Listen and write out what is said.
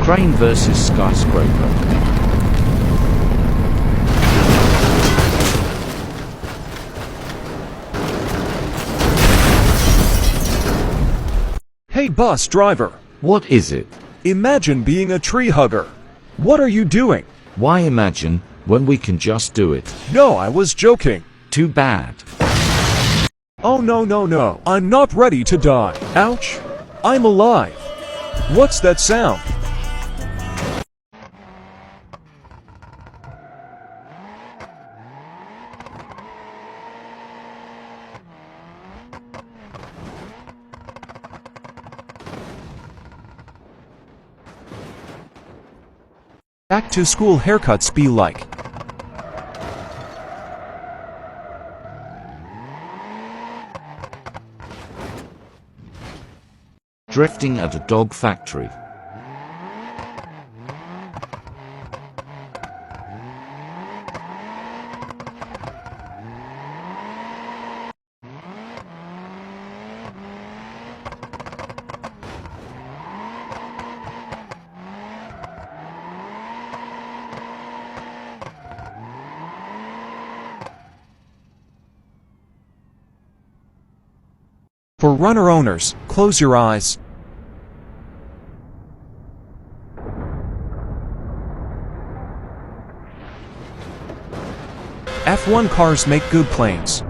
Crane versus skyscraper. Hey bus driver, What is it? imagine being a tree hugger. What are you doing? Why imagine when we can just do it? No, I was joking. Too bad. Oh no, I'm not ready to die. Ouch. I'm alive. What's that sound? Back to school haircuts be like. Drifting at a dog factory. For runner owners, close your eyes. F1 cars make good planes.